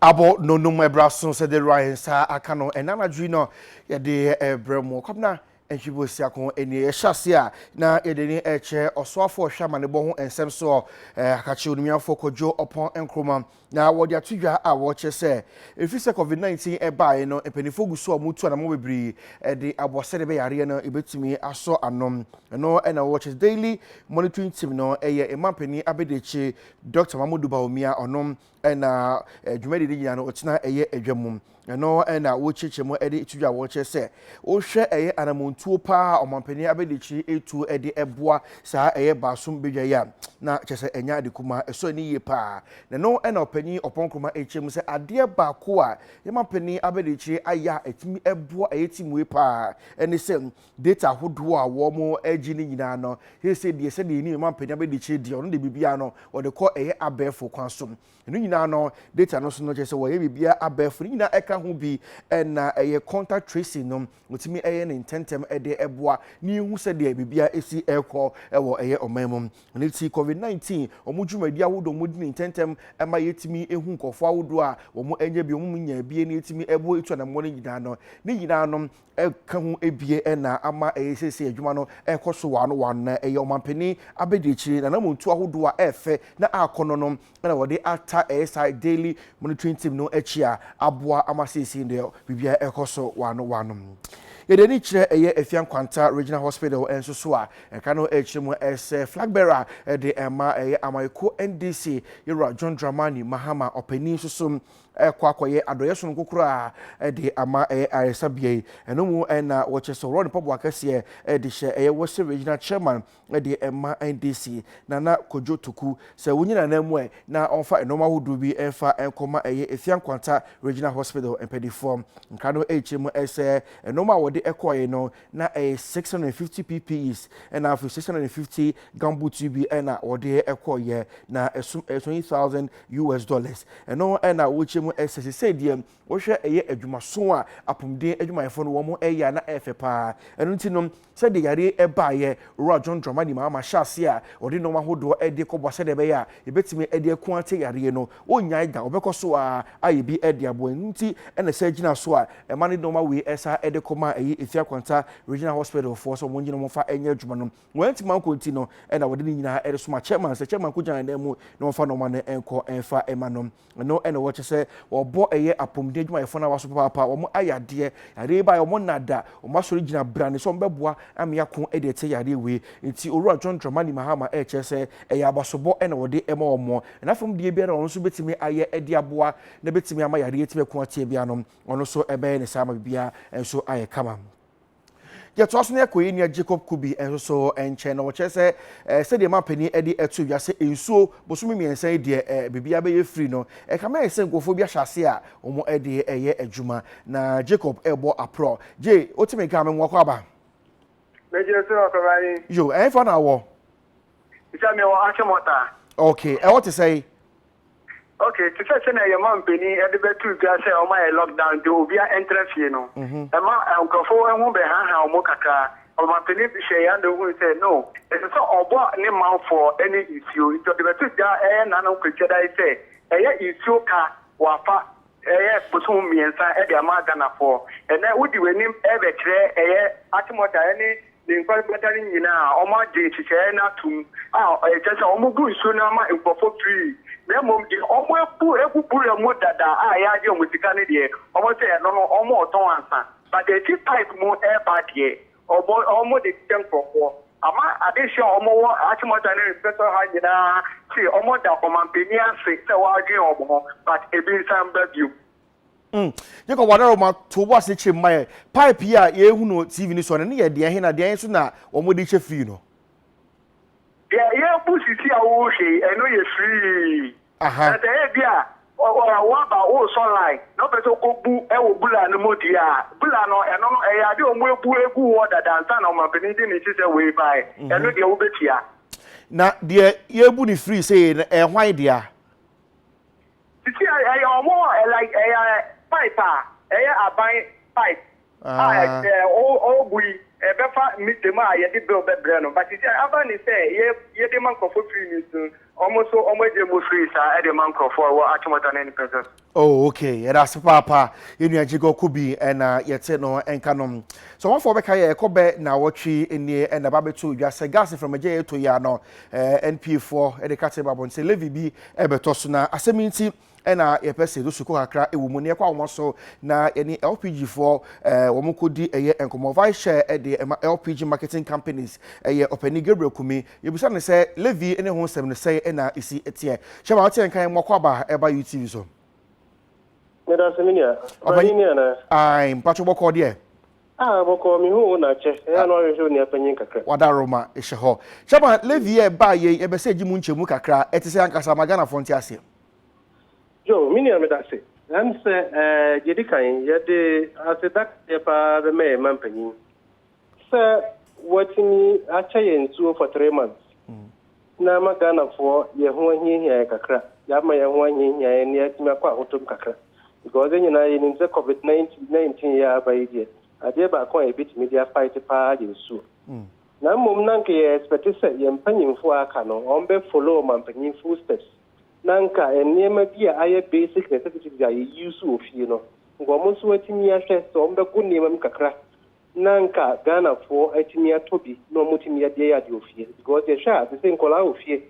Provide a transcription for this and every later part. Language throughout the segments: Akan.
Abo no braso said the Ryan sa akano and Nana Drino ya de Bremo Kwabena and Boasiako any Shasia na edeni eche oswafo hwama ne bo ho ensem so akachi onumia fokojo upon enkroma na wo dia tudwa a wo che se efise covid-19 e bae no empanifo guso amutu na mo bebri de abose de be yare no ebetimi aso anom no na wo che daily monitoring team no eye emampani abedechi Dr. Mamudu Baomia onom na dwumadi de nyina no otina eye adwamum no na wo chechemo ede tudwa wo che se wo hwe eye anamontuo pa omampani abedechi etu ede eboa saa eye basum bedwa ya na chese enya de kuma eso ni ye pa na no na opani oponkroma echem se ade ba ko a yemampani abedechi aya etimi eboa eyetimu pa ene se data hodo a wo mo agi ni nyina no he se de ni yemampani abedechi de ono de bibia no wo de ko eye abefo kwansom enu nyina no data no so no chese wo ye bibia abefo nyina eka ho bi na eye contact tracing no otimi eye ne intentem ede eboa ni hu se de bibia esi ekọ ewo eye omemum ne ti covid-19 omudwumadi awodo mudi ne intentem ema yetimi ehu nkofo awodo a wo enye bi omu nya bie ne yetimi ebo etu na mo ne nyina no ne nyina no eka ho ebie na ama eye sese adwuma no ekoso wano na eye omampani abedechiri na namuntu awodo a efe na akono no na wode ata eye daily monitoring team no echia aboa amasisi nde bibia ekoso wano yedeni kire eye Efian Kwanta Regional Hospital enso so a ekano echiremu ese flag bearer de ema eye Amayeko NDC Yera John Dramani Mahama opani susum kwakoye adoyeso nkokura de ama aresabie enomu na wocheso Ron Pabo akase de hye eye West Regional Chairman de ema NDC Nana Kojo Tuku se wunyina na mu na onfa enoma hodu bi enfa enkoma eye Efian Kwanta Regional Hospital empediform nkano echiremu ese enoma wode ekoye no na 650 PPEs and now 650 gumboots bi na wode ekoye na $20,000 eno na wochemu SSC said wo hwe eye adwumaso a apumden adwumayefo no wo mo eya na efe pa eno ntinom said de yare ebaye Ro John Dramani ma hyase a wode no mahodo ede kobwa said be ya ebetimi ede ku ate yare no onyan da obekoso a ayebi ede abo nti ena sa gina so a emane no ma we esa ede koma eye Efian Kwanta Regional Hospital for so mo ngino mo fa enya adwuma no wanti man ko nti no ena wode ni nyina ede so ma chairman ko jan na mu no fa no ma na enko enfa emanom no ena wo chese obo eye apumden adwumayefo na waso papa wo mo ayade yare ba yo mo nada o masori gina brane so mbeboa amia ko ede te yare we nti Owura John Dramani Mahama chese eye abasobo ena wode ema omo na fam die biara ono so betimi aye ede aboa na betimi ama yare etime ko atie bia no ono so ebe ne sama bia enso aye kama ya twaso ne akoyi ne Jacob Kubi enso enche na wo chese se de mapani ede etu wiase ensuo bosumi miensan de bibia be ye free no kama ese ngofo bia hyase a omo ede eye adwuma na Jacob ebo apro je otime ka me nwakọ aba meje so akobani yo fa na wo isa me wa achemota okay what to say. Okay, to say na your man penny at the betu ga say o my lockdown do obi enter fie no. E ma nkofo ehun be ha o mo kaka. O man penny bi share and who say no. It's so obo ni man for any issue. It the betu ga na na kwetwa dai say issue ka wa fa bosom miensa de amaga na for. And na wodi wenim be kire atimota any the inquiry nyina o ma je chiche na tum just o mo gu issue na ma nkofo free. Mom, the almost poor, that I had your musicani dear, almost say, no, almost don't answer. But the tip type more air bad here, or almost the temple for. Ama addition almost Achimotani better high, see, almost that for my opinion, say, so I but a bit some review. You got whatever my to watch it, my pipe here, you know, TV is on any idea, and the answer now, or more ditch you know. Yeah, pussy see a wooshie, and no, you're free. That idea, or what about all sunlight? No better go boo, Bula and Modia, Bulano, and no, I do more boo water than son of my Benedict is away by, and no, the Obetia. Now, dear, you're bunny free saying, why, dear? You see, I am more like a pipe, a buy pipe. Oh, we. befa meet them a ye di bill be no but it aba ni say ye the man for free news almost je mo free sa the man for what achomota na any person. Oh, okay. Yeah, that's papa. You know, Jigo Kubi and yet no and canon. So one for Beka Kobe now watchy in the and the Babetu, just a gas from a J to Yano, NP4, and the Catibabon, say Levy B, Ebetosuna, Aseminti. And a person who could crack a woman near so na any LPG4 woman could do a year and come over share at the LPG marketing companies a year of any Gabriel Kumi. You be saying say Levy any home 7 say and I see it here. Shamati and Kayan Mokwaba eba UTV so. I'm Patrick Bokordia. Boko mi hu na che e no hwe ni apanyin kakra wada roma ehye ho chama Levy e ba ye be se gimu nchemu kakra etise ankasa magana fonti ase yo mini ameda se am se jedi kan ye de asedak e pa be me mampanyin se watini acha ye nsuo for 3 months na magana for ye ho ahihia kakra ya ma ye ho ahihia ni atimi akwa hotom kakra because nyina ye ni se COVID-19 ya ba ye ade ba ko e bit media fight pa yesu na mum nanke ye expect say ye mpanyimfo aka no on be follow mampanyimfo steps nanka enema bia aye basic necessities ya use ofie no ngomo so atimi ahwe so on be ku nema kakra nanka Ghana for atimi atobi no mutimi ade ya de ofie because ye sha the same kola ofie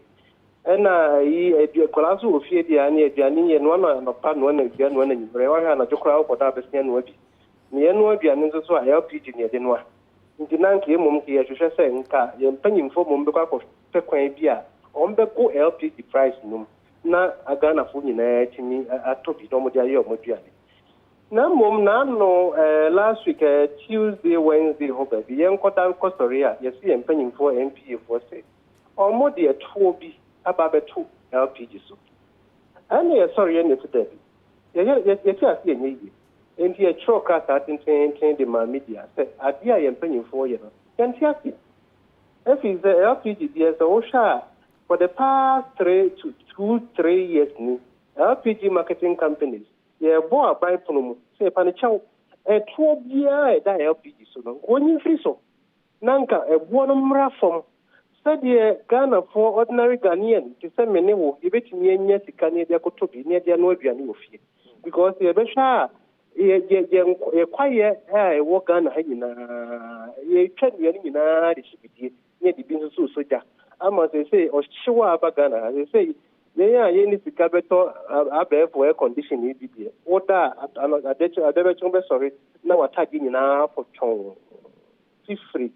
ena yi e kola so ofie dia na aduane ye no no pa no na aduane no na nyimre wa ha na jokra ko da besia no abi ni enu aduane nso so a LPG ni de no a nti nanka emom ke ye hwehwe se nka ye mpanyimfo mom be kwa fe kwan bi a on be go LPG price num na Ghana fo nyina timi atobi no mo dia ye mo duane na mom na no last week Tuesday Wednesday hoba bi yen kwata kostoria ye si mpanyimfo MPA for say on mo de to bi aba be to LPG so ani ye sorry ye ne today ye ti asi enye yi enti a choka starting the media say adia ye mpanyimfo ye no enti asi if is the LPG there so sha for the past 3 years ni LPG marketing companies ye bo abai pono say panichao e to bia e da LPG so no onyi free so nanka e bo no mra from said ye Ghana for ordinary Ghanaian to say mene wo e betimi anya sika ne dia kotobi ne dia no aduane wo fie because ye be sha ye kwaye e wo Ghana ha nyina ye twa duane nyina de sibidie ne de bi nso soja ama say o chiwa aba Ghana say ye ni sika beto abefo air condition ni bibie oda adebe chombe sorry na watagi nyina for chon free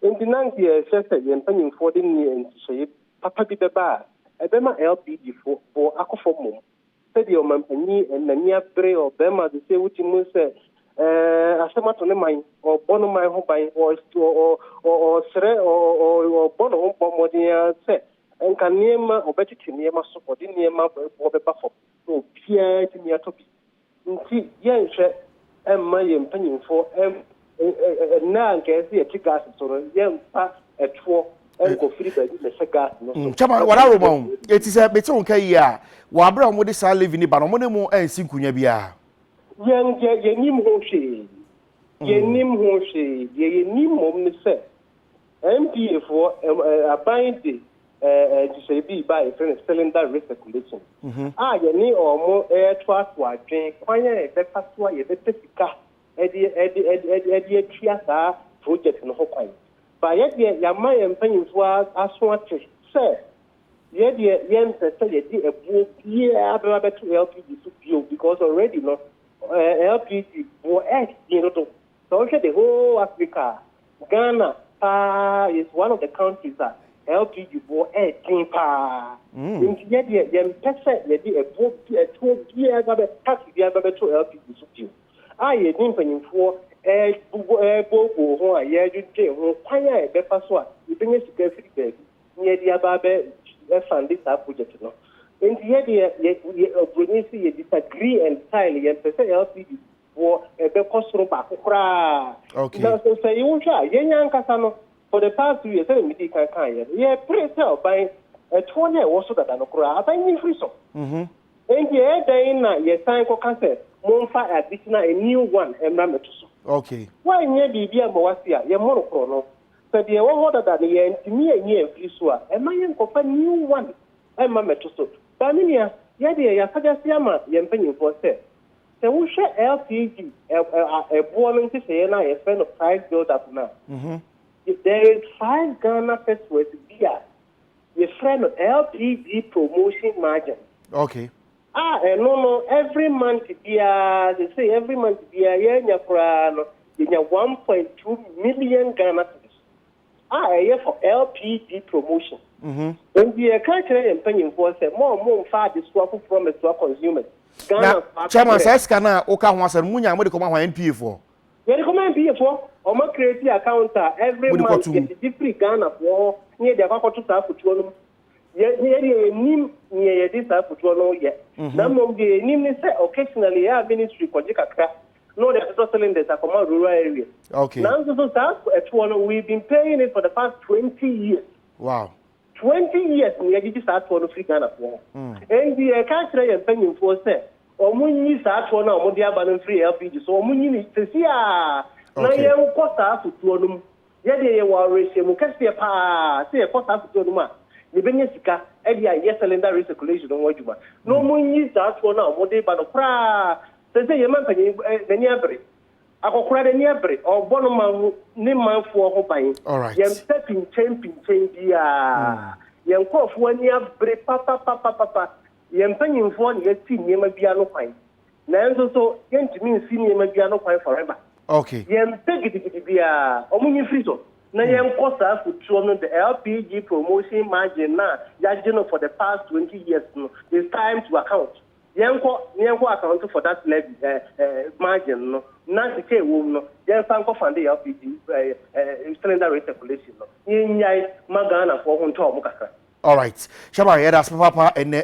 endinanti ye sese ye mpanyimfo de ni ntihye papa bi beba ebema LPG for akofo mom said your mampani and nani abre o bema de se wuti mu se asemato ne man o bono man ho ban o sre o bono ho bomodin se enka niema obetiti niema so odi niema obeba fo no bia timi atobi nti ye nhwe emma ye mpanyimfo na nke esi eti gas so ye mpa etwo enko free bed le se gas no so chama wala roma eti se beti onka yi a wa abra mo de sa live ni ba no mo ne mo ensi kunya bia ye nim ho hwe ye nim mom ni se MPA for abind to say be by friend cylinder recirculation ye ni omo twa adwen kwanya e beta so ye beta sika edi tria sa project no ho kwan ba ye ya ma ye mpanyimfo aso ate se ye mpese ye di ebu bia ba beto LPG so bio because already no LPG for you know to so the whole Africa Ghana is one of the countries that LPG for pa ye mpese ye di ebu to bia ba beto LPG so bio ye ni mpanyimfo bogo ho a ye dwedwe ho kwanya e befa so a ibenya sika free bag ni dia ba be fund this project no enti ye obronisi ye disagree and style ye pese LPG for be kosoro ba kokra okay na so say you twa ye nyankasa no for the past 2 years me di kan ye pray tell by to na wo so dada no kra aban ni free so enti e dan na ye sign ko cancel Monfa additional a new one emrametoso. Okay. Why nye bibia Boasia, ye monochrono. So the one other than ye to me a year frisua, and my uncle new one emrametoso. Baminia, Yadia Yafagasiama, Yempany for say. So we share LPG, a woman to say, and I a friend of price build up now. If there is 5 Ghana first with beer, your friend of LPG promotion margin. Okay. No, every month beer, they say every month beer, yeah, you 1.2 million Ghana cedis. A year for LPG promotion. When the culture and penny for say more far this swap from it to consumers. Now, Chairman says, "Can I oka once and munya mo de come one NP for?" Yeah, come and be for. Or my creative account every month get different Ghana for near the Papa to South Futurum. Yet, near this South Futurum yet. Some of the name say occasionally our ministry for Jacka. No, they're selling this a common rural area. Okay. Now, so South at one, we've been paying it for the past 20 years. Wow. 20 years, we are just start for the free Ghana for. And the country and penny for say, or when you start for now, Mondia Ban free LPG, so when you need to see, now you cost us to them. Yet they were racing, Cassia Pa, say a cost us to them. The Benesika, Eddie, yes, cylinder recirculation on what you want. No more you start for now, Monday Ban of Pra, say your man, the near akokora de nebre or bonoma ne manfo ho ban yem stepping champion dia yem kofo ani abre papa yem panyimfo ne yati niema bia no kwan na enso so yentimi nsi niema bia no kwan forever. Okay. Yem tegidi bia omunyi frizo na yem kosa futuo no the LPG promotion margin na yagino for the past 20 years no it's time to account. Yanko account for that levy margin no. Nancy K. Wom, then Sanko Fandi LPG cylinder recirculation. Yay, Magana for Honto. All right. Shama, yeah, that's Papa and a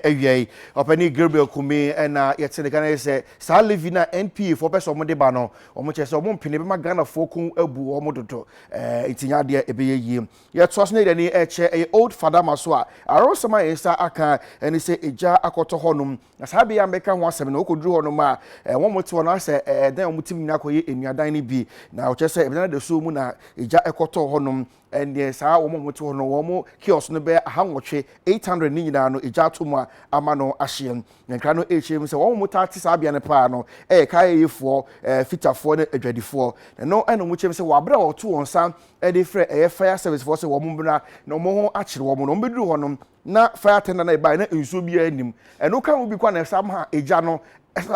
Openi Gabriel Kumi and yet Senegal say, Sal Livina NP for Peso Modebano, or much as a woman Pinema Ghana for Kum Ebu or Modoto, Itiadia Ebe. Yet Swasnade any a old Father Maswa. I wrote some Esa Aka and he say Eja Akoto Honum, as Habi American 17 Oko drew on ma, one more to an answer, then Mutim Nako in your dining B. Now just say, the Sumuna, Eja Akoto Honum. And yes, I want to know one more kiosk no bear how much 800 nina no ejatuma amano ashian and cano HM say one more taxis abian pano kai for fitter for the 24 and no and which say wabra or two on some a fire service for say woman no more actually woman on bedru honum na fire tender by na nso bia anim and no can be kwan somehow ejano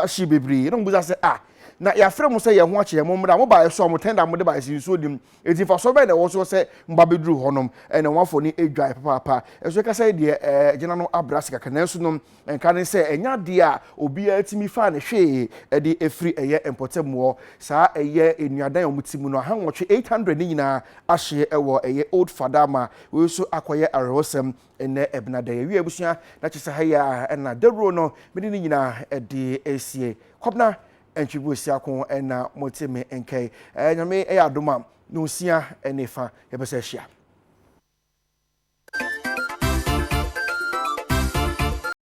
she bebre no buza say na ya frɛ mo sɛ ye ho akye mo mra mo ba so mo tenda mo de ba sinso dim enti fa so be na wo so sɛ mba bedru honom ene wafo ni edwai papa eso ka sɛ de gina no abrasi kaka na so no enka ne sɛ enya de a obi atimi fa ne hwe de efri eye empotem saa eye enuadan omutimu no hanwoche 800 ni nyina ahye ewo eye old fadama we so akoye arewosem ene ebnada ye wi abusua na kyese ha ya na Dawuro no mede ni nyina de esie Kwabena Antwi Boasiako and Motime NK. Nyame adoma no sia enefa yebese hia.